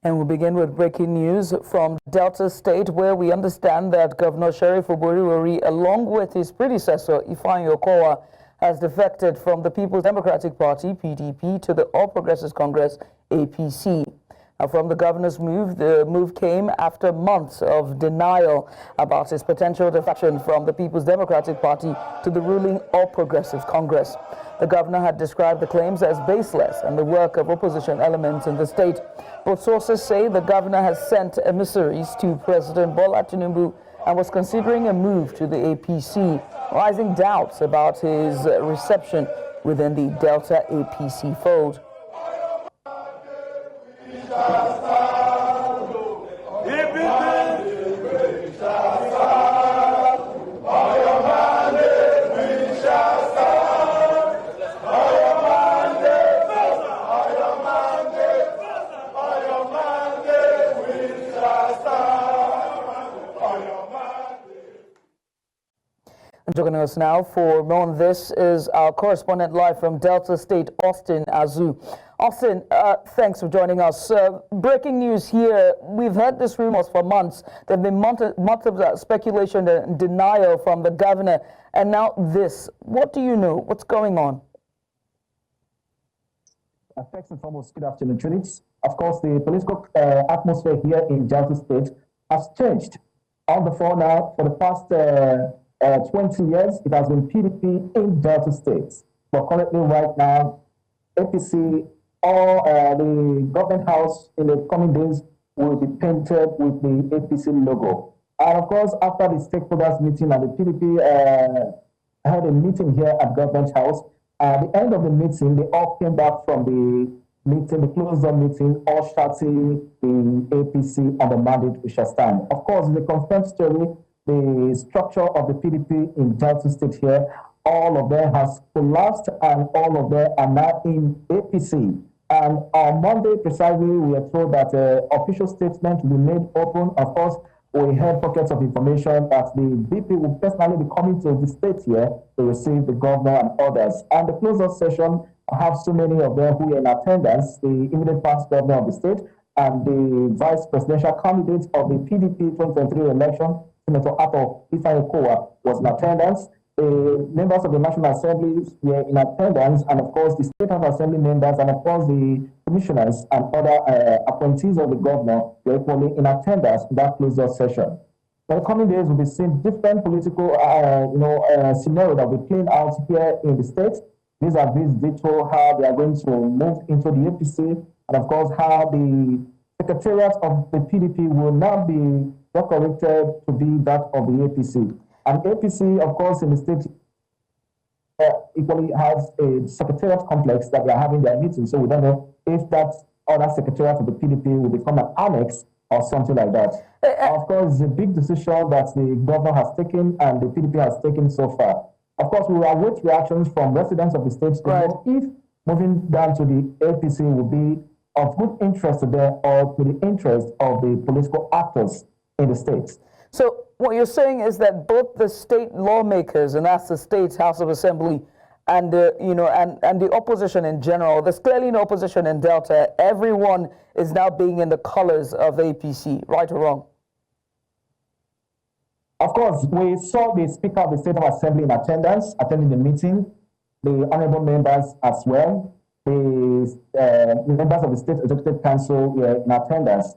And we begin with breaking news from Delta State, where we understand that Governor Sheriff Oborevwori, along with his predecessor, Ifeanyi Okowa, has defected from the People's Democratic Party, PDP, to the All Progressives Congress, APC. Now, from the governor's move, the move came after months of denial about his potential defection from the People's Democratic Party to the ruling All Progressives Congress. The governor had described the claims as baseless and the work of opposition elements in the state. But sources say the governor has sent emissaries to President Bola Tinubu and was considering a move to the APC, rising doubts about his reception within the Delta APC fold. Joining us now for more on this is our correspondent live from Delta State, Austin Azu. Austin, thanks for joining us. Breaking news here. We've heard this rumors for months. There have been months of speculation and denial from the governor, and now this. What do you know? What's going on? First and foremost, good afternoon, Trinity. Of course, the political atmosphere here in Delta State has changed. On the floor now, for the past 20 years, it has been PDP in Delta State. But currently, right now, APC or the government house in the coming days will be painted with the APC logo. And of course, after the stakeholders meeting and the PDP had a meeting here at government house, at the end of the meeting, they all came back from the meeting, the closed-door meeting, all shouting the APC and the mandate we shall stand. Of course, the confirmed story, the structure of the PDP in Delta State here, all of them has collapsed and all of them are now in APC. And on Monday, precisely, we are told that official statement will be made open. Of course, we had pockets of information that the VP will personally be coming to the state here to receive the governor and others. And the closed-door session have so many of them who are in attendance, the immediate past governor of the state and the vice presidential candidate of the PDP 2023 election, Senator Ifeanyi Okowa, was in attendance. The members of the National Assembly were in attendance, and of course the State House Assembly members, and of course the commissioners and other appointees of the governor were equally in attendance in that closed-door session. In the coming days, we'll be seeing different political scenario that will be playing out here in the state. These are these detail how they are going to move into the APC, and of course how the secretariat of the PDP will now be corrected to be that of the APC. And APC, of course, in the state equally has a secretariat complex that they are having their meetings. So we don't know if that other secretariat of the PDP will become an annex or something like that. Of course, it's a big decision that the governor has taken and the PDP has taken so far. Of course, we will await reactions from residents of the state to know if moving down to the APC will be of good interest to them or to the interest of the political actors in the state. So what you're saying is that both the state lawmakers, and that's the state's House of Assembly, and and the opposition in general, there's clearly no opposition in Delta. Everyone is now being in the colors of the APC, right or wrong? Of course, we saw the Speaker of the State House Assembly in attendance, attending the meeting, the honorable members as well, the members of the State Executive Council were in attendance.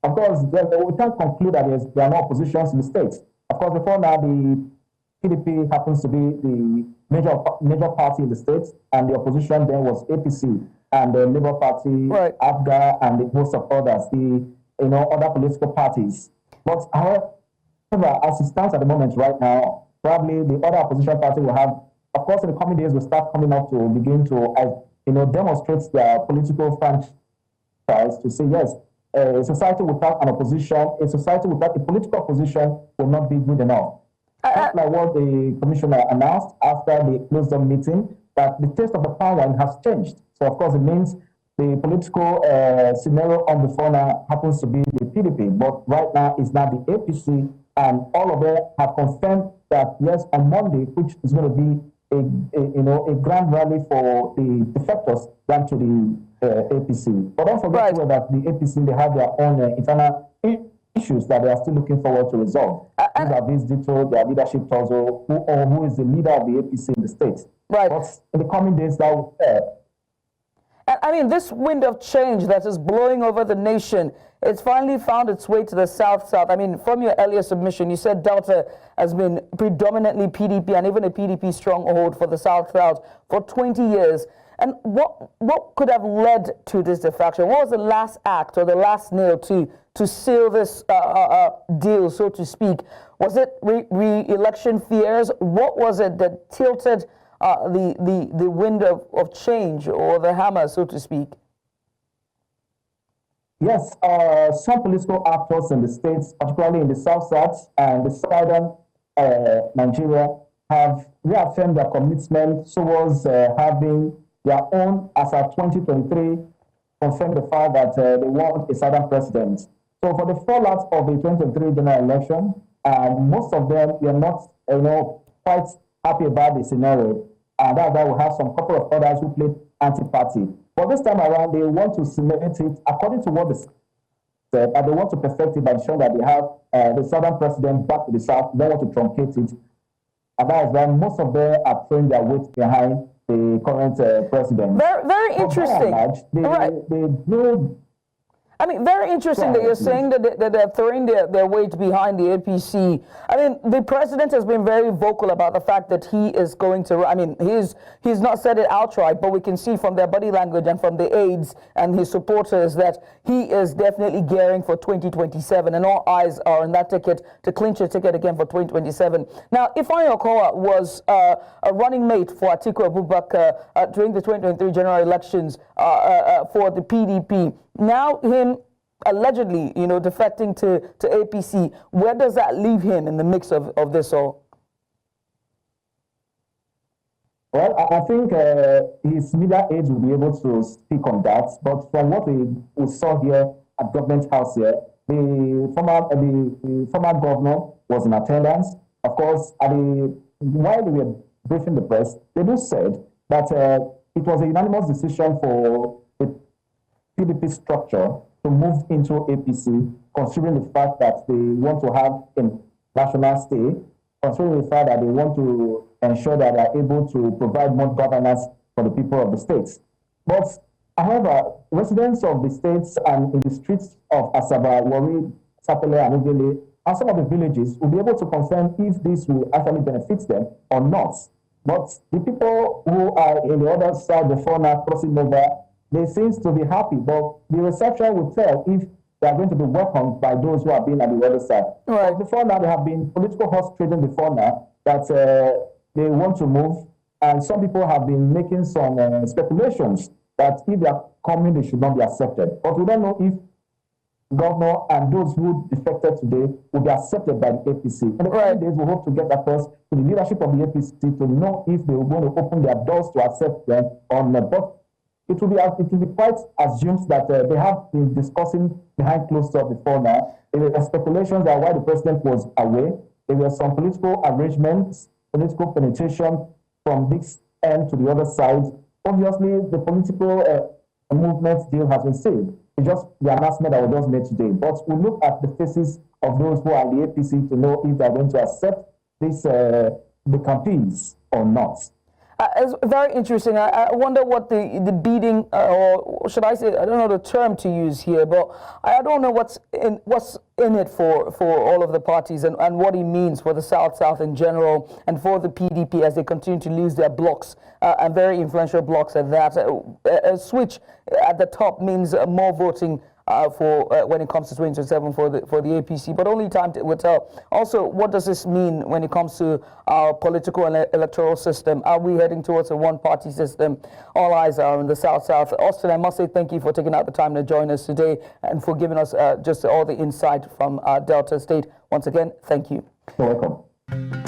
Of course, we can't conclude that there are no oppositions in the state. Of course, before now, the PDP happens to be the major party in the state, and the opposition then was APC and the Labour Party, APGA, and the host of others, the other political parties. But however, as it stands at the moment right now, probably the other opposition party will have, of course, in the coming days, will start coming up to begin to demonstrate their political franchise to say yes. A society without an opposition, a society without a political opposition will not be good enough. That's like what the commissioner announced after the closed-door meeting, that the taste of the power has changed. So, of course, it means the political scenario on the phone happens to be the PDP, but right now it's not the APC, and all of them have confirmed that, yes, on Monday, which is going to be a grand rally for the defectors than to the APC. But don't forget that the APC, they have their own internal issues that they are still looking forward to resolve. These are these detailed, their leadership also, who is the leader of the APC in the state. Right. But in the coming days, that will I mean, this wind of change that is blowing over the nation, it's finally found its way to the south-south. I mean, from your earlier submission, you said Delta has been predominantly PDP and even a PDP stronghold for the south-south for 20 years. And what could have led to this defection? What was the last act or the last nail to seal this deal, so to speak? Was it re-election fears? What was it that tilted the wind of change or the hammer, so to speak? Yes, some political actors in the states, particularly in the south-south and the southern Nigeria, have reaffirmed their commitment towards having their own, as of 2023, confirmed the fact that they want a southern president. So for the fallout of the 2023 general election, most of them were not, quite happy about the scenario. And that's why we have some couple of others who played anti-party. But this time around, they want to cement it according to what they said, and they want to perfect it by ensuring that they have the southern president back to the south. They want to truncate it. And that is why most of them are throwing their weight behind the current president. Very interesting. I mean, very interesting that you're saying that they're throwing their weight behind the APC. I mean, the president has been very vocal about the fact that he is going to, I mean, he's not said it outright, but we can see from their body language and from the aides and his supporters that he is definitely gearing for 2027, and all eyes are on that ticket to clinch a ticket again for 2027. Now, Ifeanyi Okowa was a running mate for Atiku Abubakar during the 2023 general elections for the PDP. Now him allegedly, defecting to APC, where does that leave him in the mix of this all? Well, I think his media aides will be able to speak on that. But from what we saw here at Government House here, the former governor was in attendance. Of course, while they were briefing the press, they both said that it was a unanimous decision for the PDP structure to move into APC, considering the fact that they want to have a national stay, considering the fact that they want to ensure that they are able to provide more governance for the people of the states. But, however, residents of the states and in the streets of Asaba, Warri, Sapele, and Ogele, and some of the villages will be able to confirm if this will actually benefit them or not. But the people who are in the other side, the fauna crossing over, they seem to be happy, but the reception will tell if they are going to be welcomed by those who have been at the other side. Right. But before now, there have been political horse trading before now that they want to move, and some people have been making some speculations that if they are coming, they should not be accepted. But we don't know if governor and those who defected today will be accepted by the APC. In the coming days, we hope to get across to the leadership of the APC to know if they are going to open their doors to accept them or not. But it will be quite assumed that they have been discussing behind closed doors before now. There were speculations that while the president was away, there were some political arrangements, political penetration from this end to the other side. Obviously, the political movement deal has been sealed. It's just the announcement that was just made today. But we look at the faces of those who are in the APC to know if they're going to accept this, the campaigns or not. It's very interesting. I wonder what the bidding, or should I say, I don't know the term to use here, but I don't know what's in it for all of the parties and what it means for the South in general and for the PDP as they continue to lose their blocks and very influential blocks at that. A switch at the top means more voting for when it comes to 2027 for the APC, but only time will tell. Also, what does this mean when it comes to our political and electoral system? Are we heading towards a one-party system? All eyes are in the South. Austin, I must say thank you for taking out the time to join us today and for giving us just all the insight from Delta State. Once again, thank you. You're welcome.